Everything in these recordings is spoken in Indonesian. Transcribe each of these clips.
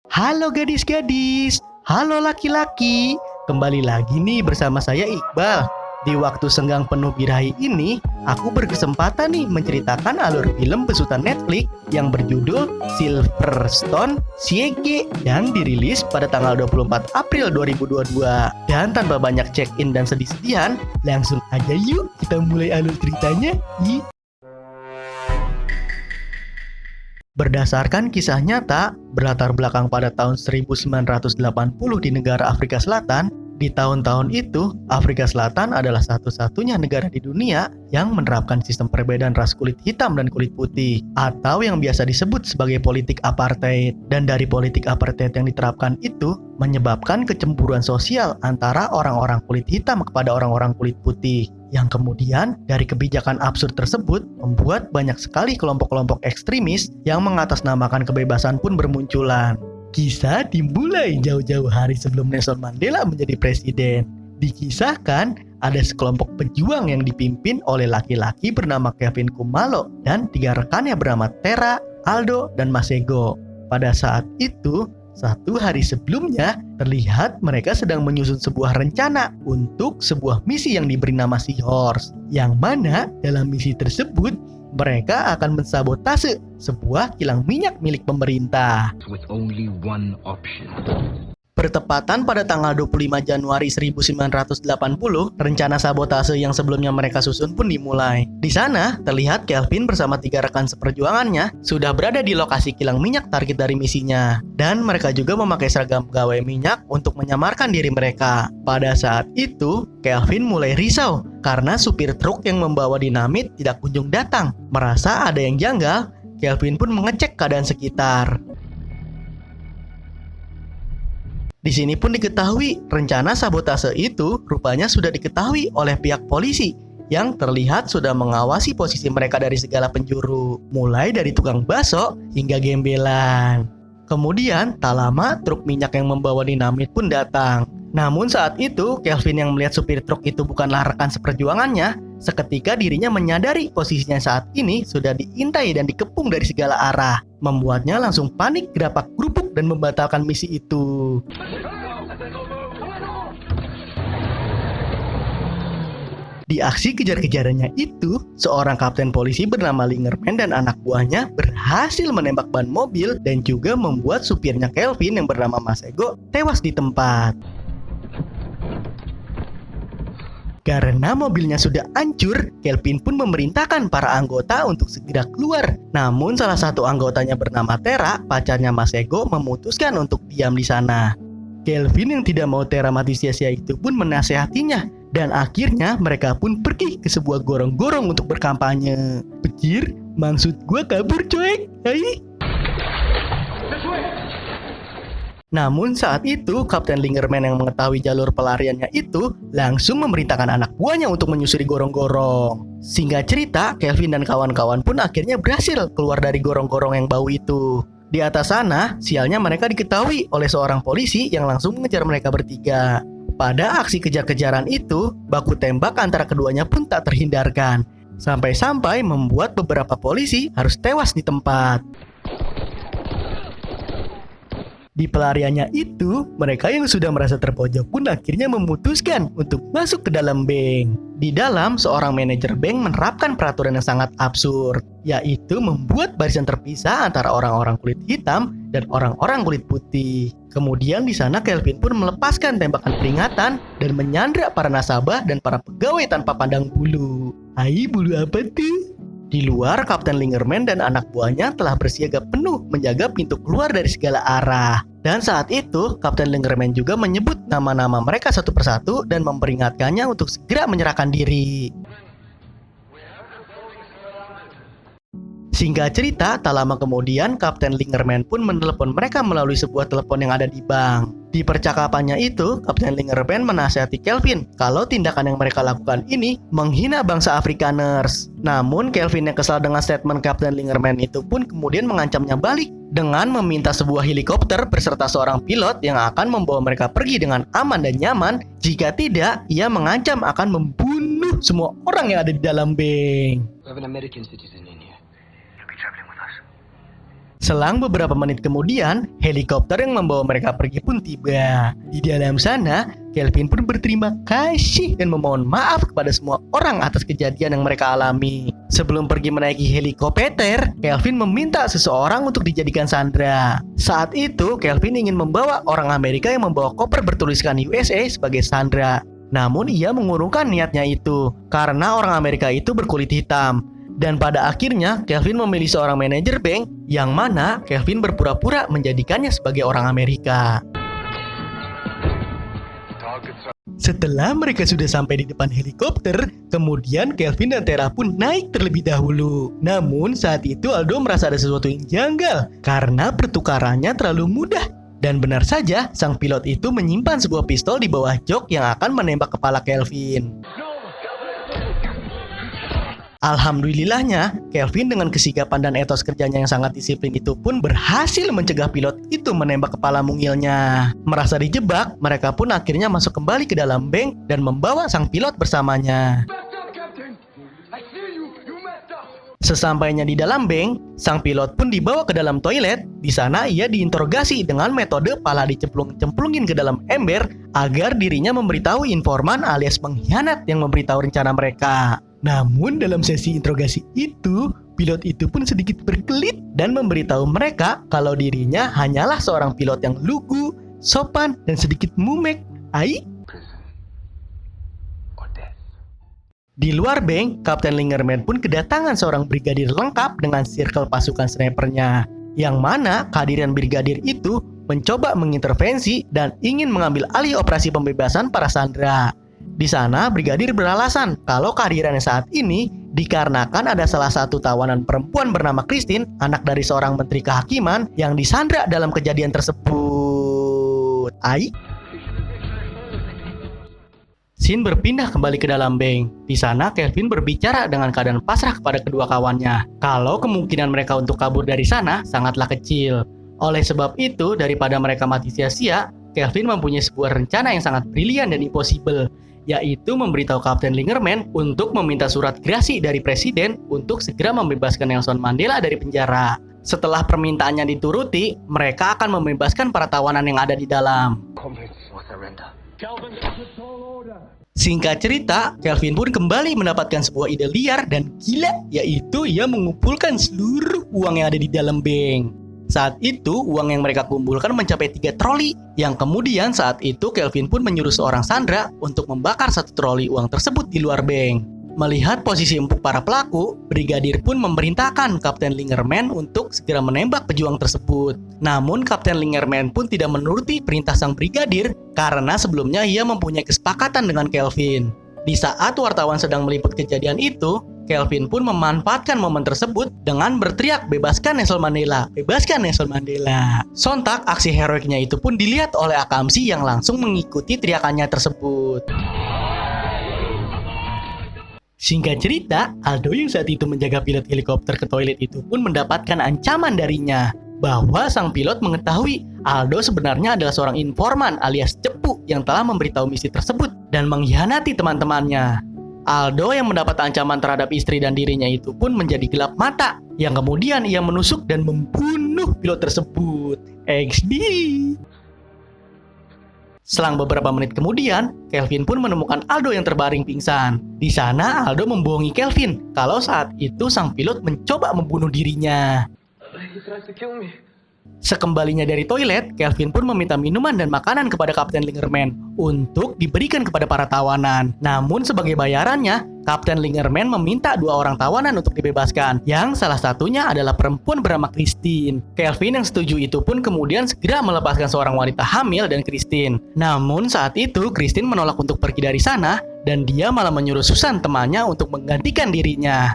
Halo gadis-gadis, halo laki-laki. Kembali lagi nih bersama saya Iqbal. Di waktu senggang penuh birahi ini, aku berkesempatan nih menceritakan alur film besutan Netflix yang berjudul Silverstone Siege dan dirilis pada tanggal 24 April 2022. Dan tanpa banyak check-in dan sedih-sedihan, langsung aja yuk kita mulai alur ceritanya. Berdasarkan kisah nyata, berlatar belakang pada tahun 1980 di negara Afrika Selatan, di tahun-tahun itu, Afrika Selatan adalah satu-satunya negara di dunia yang menerapkan sistem perbedaan ras kulit hitam dan kulit putih, atau yang biasa disebut sebagai politik apartheid. Dan dari politik apartheid yang diterapkan itu, menyebabkan kecemburuan sosial antara orang-orang kulit hitam kepada orang-orang kulit putih. Yang kemudian dari kebijakan absurd tersebut membuat banyak sekali kelompok-kelompok ekstremis yang mengatasnamakan kebebasan pun bermunculan. Kisah dimulai jauh-jauh hari sebelum Nelson Mandela menjadi presiden. Dikisahkan ada sekelompok pejuang yang dipimpin oleh laki-laki bernama Kevin Khumalo dan 3 rekannya bernama Tera, Aldo, dan Masego. Pada saat itu, 1 hari sebelumnya, terlihat mereka sedang menyusun sebuah rencana untuk sebuah misi yang diberi nama Seahorse. Yang mana dalam misi tersebut, mereka akan mensabotase sebuah kilang minyak milik pemerintah. With only one option. Bertepatan pada tanggal 25 Januari 1980, rencana sabotase yang sebelumnya mereka susun pun dimulai. Di sana, terlihat Kelvin bersama 3 rekan seperjuangannya sudah berada di lokasi kilang minyak target dari misinya. Dan mereka juga memakai seragam pegawai minyak untuk menyamarkan diri mereka. Pada saat itu, Kelvin mulai risau karena supir truk yang membawa dinamit tidak kunjung datang. Merasa ada yang janggal, Kelvin pun mengecek keadaan sekitar. Di sini pun diketahui rencana sabotase itu rupanya sudah diketahui oleh pihak polisi yang terlihat sudah mengawasi posisi mereka dari segala penjuru, mulai dari tukang bakso hingga gembelan. Kemudian tak lama truk minyak yang membawa dinamit pun datang. Namun saat itu Kelvin yang melihat supir truk itu bukanlah rekan seperjuangannya, seketika dirinya menyadari posisinya saat ini sudah diintai dan dikepung dari segala arah, membuatnya langsung panik gerapak gerubuk dan membatalkan misi itu. Di aksi kejar-kejarannya itu, seorang kapten polisi bernama Lingerman dan anak buahnya berhasil menembak ban mobil dan juga membuat supirnya Kelvin yang bernama Masego tewas di tempat. Karena mobilnya sudah hancur, Kelvin pun memerintahkan para anggota untuk segera keluar. Namun salah satu anggotanya bernama Tera, pacarnya Masego, memutuskan untuk diam di sana. Kelvin yang tidak mau Tera mati sia-sia itu pun menasehatinya. Dan akhirnya mereka pun pergi ke sebuah gorong-gorong untuk berkampanye. Pecir, maksud gua kabur cuek. Hai. Namun saat itu Kapten Lingerman yang mengetahui jalur pelariannya itu langsung memerintahkan anak buahnya untuk menyusuri gorong-gorong. Singkat cerita, Kelvin dan kawan-kawan pun akhirnya berhasil keluar dari gorong-gorong yang bau itu. Di atas sana, sialnya mereka diketahui oleh seorang polisi yang langsung mengejar mereka bertiga. Pada aksi kejar-kejaran itu, baku tembak antara keduanya pun tak terhindarkan. Sampai-sampai membuat beberapa polisi harus tewas di tempat. Di pelariannya itu, mereka yang sudah merasa terpojok pun akhirnya memutuskan untuk masuk ke dalam bank. Di dalam, seorang manajer bank menerapkan peraturan yang sangat absurd, yaitu membuat barisan terpisah antara orang-orang kulit hitam dan orang-orang kulit putih. Kemudian di sana Kelvin pun melepaskan tembakan peringatan dan menyandra para nasabah dan para pegawai tanpa pandang bulu. Hai, bulu apa tuh? Di luar, Kapten Lingerman dan anak buahnya telah bersiaga penuh menjaga pintu keluar dari segala arah. Dan saat itu, Kapten Lingerman juga menyebut nama-nama mereka satu persatu dan memperingatkannya untuk segera menyerahkan diri. Singkat cerita, tak lama kemudian Kapten Lingerman pun menelepon mereka melalui sebuah telepon yang ada di bank. Di percakapannya itu, Kapten Lingerman menasihati Kelvin kalau tindakan yang mereka lakukan ini menghina bangsa Afrikaners. Namun Kelvin yang kesal dengan statement Kapten Lingerman itu pun kemudian mengancamnya balik dengan meminta sebuah helikopter beserta seorang pilot yang akan membawa mereka pergi dengan aman dan nyaman. Jika tidak, ia mengancam akan membunuh semua orang yang ada di dalam bank. We have an American citizen in here. You'll be traveling with us. Selang beberapa menit kemudian, helikopter yang membawa mereka pergi pun tiba. Di dalam sana, Kelvin pun berterima kasih dan memohon maaf kepada semua orang atas kejadian yang mereka alami. Sebelum pergi menaiki helikopter, Kelvin meminta seseorang untuk dijadikan sandera. Saat itu, Kelvin ingin membawa orang Amerika yang membawa koper bertuliskan USA sebagai sandera. Namun ia mengurungkan niatnya itu, karena orang Amerika itu berkulit hitam. Dan pada akhirnya, Kelvin memilih seorang manajer bank yang mana Kelvin berpura-pura menjadikannya sebagai orang Amerika. Setelah mereka sudah sampai di depan helikopter, kemudian Kelvin dan Tera pun naik terlebih dahulu. Namun saat itu Aldo merasa ada sesuatu yang janggal karena pertukarannya terlalu mudah. Dan benar saja, sang pilot itu menyimpan sebuah pistol di bawah jok yang akan menembak kepala Kelvin. Alhamdulillahnya, Kelvin dengan kesigapan dan etos kerjanya yang sangat disiplin itu pun berhasil mencegah pilot itu menembak kepala mungilnya. Merasa dijebak, mereka pun akhirnya masuk kembali ke dalam bank dan membawa sang pilot bersamanya. Sesampainya di dalam bank, sang pilot pun dibawa ke dalam toilet. Di sana ia diinterogasi dengan metode pala dicemplungin ke dalam ember agar dirinya memberitahu informan alias pengkhianat yang memberitahu rencana mereka. Namun dalam sesi interogasi itu, pilot itu pun sedikit berkelit dan memberitahu mereka kalau dirinya hanyalah seorang pilot yang lugu, sopan, dan sedikit mumek. Di luar bank, Kapten Lingerman pun kedatangan seorang brigadir lengkap dengan circle pasukan snipernya. Yang mana kehadiran brigadir itu mencoba mengintervensi dan ingin mengambil alih operasi pembebasan para sandera. Di sana, brigadir beralasan kalau kehadirannya saat ini dikarenakan ada salah satu tawanan perempuan bernama Christine, anak dari seorang menteri kehakiman yang disandra dalam kejadian tersebut. Scene berpindah kembali ke dalam bank. Di sana, Kelvin berbicara dengan keadaan pasrah kepada kedua kawannya. Kalau kemungkinan mereka untuk kabur dari sana sangatlah kecil. Oleh sebab itu, daripada mereka mati sia-sia, Kelvin mempunyai sebuah rencana yang sangat brilian dan impossible, yaitu memberitahu Kapten Lingerman untuk meminta surat gerasi dari presiden untuk segera membebaskan Nelson Mandela dari penjara. Setelah permintaannya dituruti, mereka akan membebaskan para tawanan yang ada di dalam. Singkat cerita, Kelvin pun kembali mendapatkan sebuah ide liar dan gila, yaitu ia mengumpulkan seluruh uang yang ada di dalam bank. Saat itu, uang yang mereka kumpulkan mencapai 3 troli, yang kemudian saat itu Kelvin pun menyuruh seorang sandera untuk membakar 1 troli uang tersebut di luar bank. Melihat posisi empuk para pelaku, brigadir pun memerintahkan Kapten Lingerman untuk segera menembak pejuang tersebut. Namun Kapten Lingerman pun tidak menuruti perintah sang brigadir karena sebelumnya ia mempunyai kesepakatan dengan Kelvin. Di saat wartawan sedang meliput kejadian itu, Kelvin pun memanfaatkan momen tersebut dengan berteriak, "Bebaskan Nelson Mandela! Bebaskan Nelson Mandela!" Sontak aksi heroiknya itu pun dilihat oleh Akamsi yang langsung mengikuti teriakannya tersebut. Singkat cerita, Aldo yang saat itu menjaga pilot helikopter ke toilet itu pun mendapatkan ancaman darinya bahwa sang pilot mengetahui Aldo sebenarnya adalah seorang informan alias cepu yang telah memberitahu misi tersebut dan mengkhianati teman-temannya. Aldo yang mendapat ancaman terhadap istri dan dirinya itu pun menjadi gelap mata, yang kemudian ia menusuk dan membunuh pilot tersebut. XD. Selang beberapa menit kemudian, Kelvin pun menemukan Aldo yang terbaring pingsan. Di sana, Aldo membohongi Kelvin kalau saat itu sang pilot mencoba membunuh dirinya. Sekembalinya dari toilet, Kelvin pun meminta minuman dan makanan kepada Kapten Lingerman untuk diberikan kepada para tawanan. Namun sebagai bayarannya, Kapten Lingerman meminta 2 orang tawanan untuk dibebaskan, yang salah satunya adalah perempuan bernama Christine. Kelvin yang setuju itu pun kemudian segera melepaskan seorang wanita hamil dan Christine. Namun saat itu Christine menolak untuk pergi dari sana dan dia malah menyuruh Susan temannya untuk menggantikan dirinya.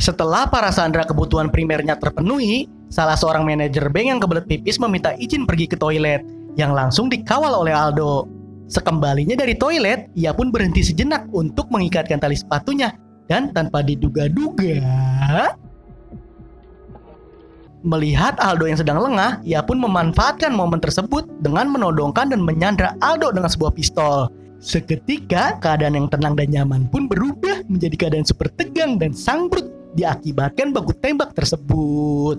Setelah para sandera kebutuhan primernya terpenuhi, salah seorang manajer bank yang kebelet pipis meminta izin pergi ke toilet, yang langsung dikawal oleh Aldo. Sekembalinya dari toilet, ia pun berhenti sejenak untuk mengikatkan tali sepatunya, dan tanpa diduga-duga, melihat Aldo yang sedang lengah, ia pun memanfaatkan momen tersebut dengan menodongkan dan menyandra Aldo dengan sebuah pistol. Seketika, keadaan yang tenang dan nyaman pun berubah menjadi keadaan super tegang dan sangbrut diakibatkan baku tembak tersebut.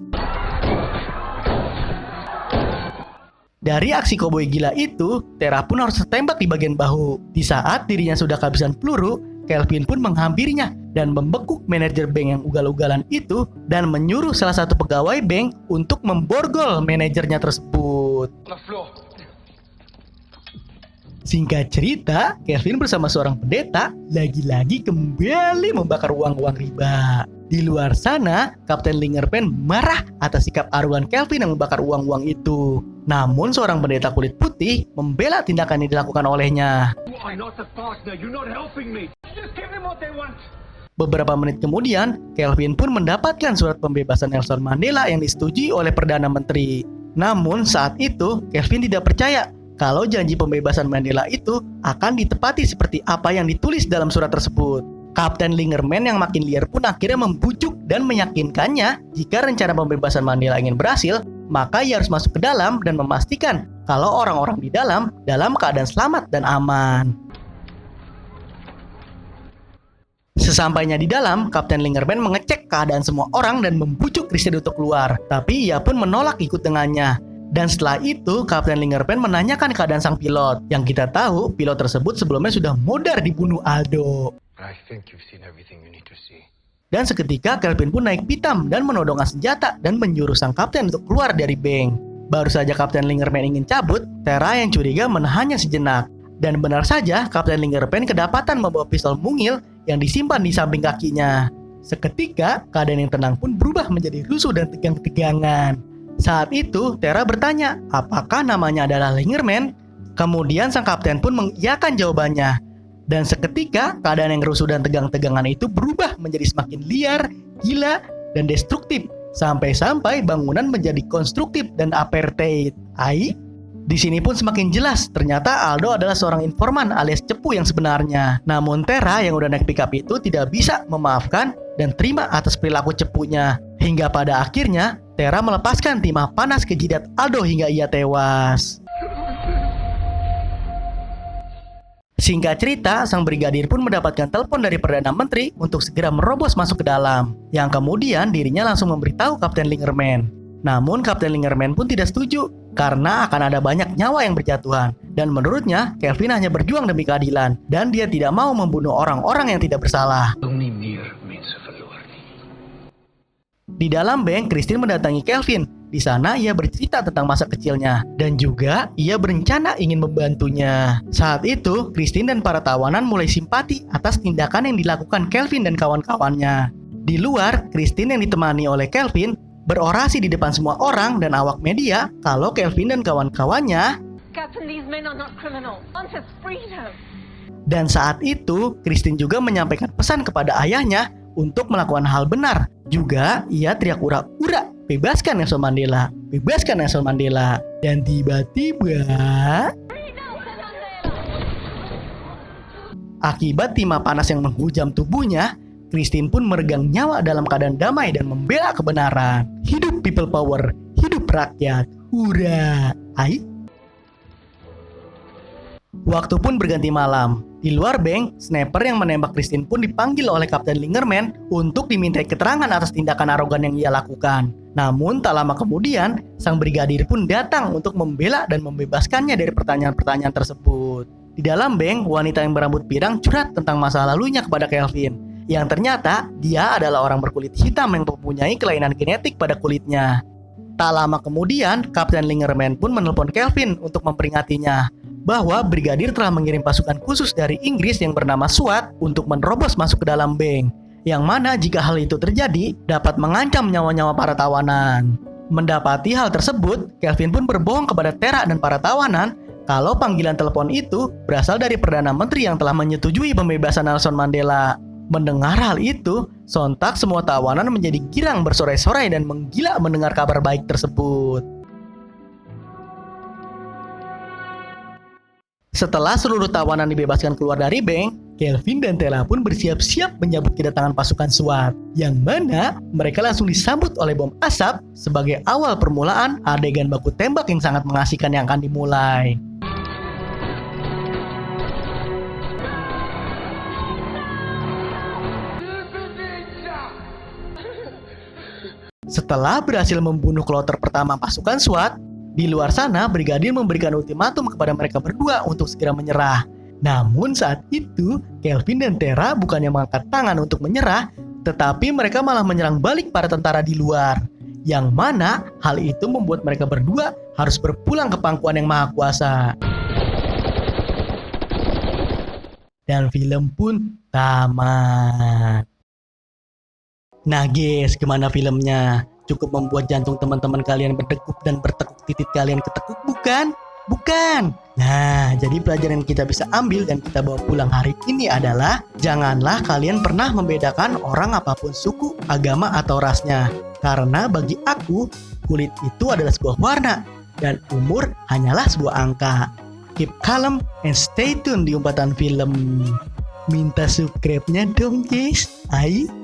Dari aksi koboi gila itu, Tera pun harus tertembak di bagian bahu. Di saat dirinya sudah kehabisan peluru, Kelvin pun menghampirinya dan membekuk manajer bank yang ugal-ugalan itu dan menyuruh salah satu pegawai bank untuk memborgol manajernya tersebut. Singkat cerita, Kelvin bersama seorang pendeta lagi-lagi kembali membakar uang-uang riba. Di luar sana, Kapten Lingerman marah atas sikap arogan Kelvin yang membakar uang-uang itu. Namun seorang pendeta kulit putih membela tindakan yang dilakukan olehnya. Beberapa menit kemudian, Kelvin pun mendapatkan surat pembebasan Nelson Mandela yang disetujui oleh Perdana Menteri. Namun saat itu, Kelvin tidak percaya kalau janji pembebasan Mandela itu akan ditepati seperti apa yang ditulis dalam surat tersebut. Kapten Lingerman yang makin liar pun akhirnya membujuk dan meyakinkannya jika rencana pembebasan Mandela ingin berhasil, maka ia harus masuk ke dalam dan memastikan kalau orang-orang di dalam keadaan selamat dan aman. Sesampainya di dalam, Kapten Lingerman mengecek keadaan semua orang dan membujuk Christine untuk keluar, tapi ia pun menolak ikut dengannya. Dan setelah itu, Kapten Lingerman menanyakan keadaan sang pilot. Yang kita tahu, pilot tersebut sebelumnya sudah modar dibunuh Aldo. Dan seketika, Kelvin pun naik pitam dan menodongkan senjata dan menyuruh sang kapten untuk keluar dari bank. Baru saja Kapten Lingerman ingin cabut, Tera yang curiga menahannya sejenak. Dan benar saja, Kapten Lingerman kedapatan membawa pistol mungil yang disimpan di samping kakinya. Seketika, keadaan yang tenang pun berubah menjadi rusuh dan tegang-tegangan. Saat itu, Tera bertanya, apakah namanya adalah Lingerman? Kemudian sang kapten pun mengiyakan jawabannya. Dan seketika, keadaan yang rusuh dan tegang-tegangan itu berubah menjadi semakin liar, gila, dan destruktif. Sampai-sampai bangunan menjadi konstruktif dan apartheid. Di sini pun semakin jelas, ternyata Aldo adalah seorang informan alias cepu yang sebenarnya. Namun Tera yang udah naik pickup itu tidak bisa memaafkan dan terima atas perilaku cepunya. Hingga pada akhirnya, Tera melepaskan timah panas ke jidat Aldo hingga ia tewas. Singkat cerita, sang brigadir pun mendapatkan telepon dari Perdana Menteri untuk segera merobos masuk ke dalam. Yang kemudian dirinya langsung memberitahu Kapten Lingerman. Namun Kapten Lingerman pun tidak setuju karena akan ada banyak nyawa yang berjatuhan. Dan menurutnya, Kelvin hanya berjuang demi keadilan dan dia tidak mau membunuh orang-orang yang tidak bersalah. Di dalam bank, Christine mendatangi Kelvin. Di sana ia bercerita tentang masa kecilnya dan juga ia berencana ingin membantunya. Saat itu, Christine dan para tawanan mulai simpati atas tindakan yang dilakukan Kelvin dan kawan-kawannya. Di luar, Christine yang ditemani oleh Kelvin berorasi di depan semua orang dan awak media kalau Kelvin dan kawan-kawannya dan saat itu, Christine juga menyampaikan pesan kepada ayahnya untuk melakukan hal benar. Juga, ia teriak ura-ura, bebaskan Nelson Mandela, bebaskan Nelson Mandela. Dan tiba-tiba, akibat timah panas yang menghujam tubuhnya, Christine pun meregang nyawa dalam keadaan damai dan membela kebenaran. Hidup people power, hidup rakyat, hura. Waktu pun berganti malam. Di luar bank, sniper yang menembak Christine pun dipanggil oleh Kapten Lingerman untuk dimintai keterangan atas tindakan arogan yang ia lakukan. Namun tak lama kemudian, sang brigadir pun datang untuk membela dan membebaskannya dari pertanyaan-pertanyaan tersebut. Di dalam bank, wanita yang berambut pirang curhat tentang masa lalunya kepada Kelvin. Yang ternyata, dia adalah orang berkulit hitam yang mempunyai kelainan genetik pada kulitnya. Tak lama kemudian, Kapten Lingerman pun menelpon Kelvin untuk memperingatinya bahwa brigadir telah mengirim pasukan khusus dari Inggris yang bernama SWAT untuk menerobos masuk ke dalam bank. Yang mana jika hal itu terjadi, dapat mengancam nyawa-nyawa para tawanan. Mendapati hal tersebut, Kelvin pun berbohong kepada Tera dan para tawanan kalau panggilan telepon itu berasal dari Perdana Menteri yang telah menyetujui pembebasan Nelson Mandela. Mendengar hal itu, sontak semua tawanan menjadi girang bersorai-sorai dan menggila mendengar kabar baik tersebut. Setelah seluruh tawanan dibebaskan keluar dari bank, Kelvin dan Tera pun bersiap-siap menyambut kedatangan pasukan SWAT, yang mana mereka langsung disambut oleh bom asap sebagai awal permulaan adegan baku tembak yang sangat mengasihkan yang akan dimulai. Setelah berhasil membunuh kloter pertama pasukan SWAT, di luar sana brigadir memberikan ultimatum kepada mereka berdua untuk segera menyerah. Namun saat itu, Kelvin dan Tera bukannya mengangkat tangan untuk menyerah, tetapi mereka malah menyerang balik para tentara di luar. Yang mana hal itu membuat mereka berdua harus berpulang ke pangkuan yang maha kuasa. Dan film pun tamat. Nah guys, gimana filmnya? Cukup membuat jantung teman-teman kalian berdegup dan bertekuk titik kalian ketekuk, bukan? Bukan. Nah, jadi pelajaran yang kita bisa ambil dan kita bawa pulang hari ini adalah janganlah kalian pernah membedakan orang apapun suku, agama, atau rasnya. Karena bagi aku, kulit itu adalah sebuah warna dan umur hanyalah sebuah angka. Keep calm and stay tune di Umpatan Film. Minta subscribe-nya dong guys. Ayo.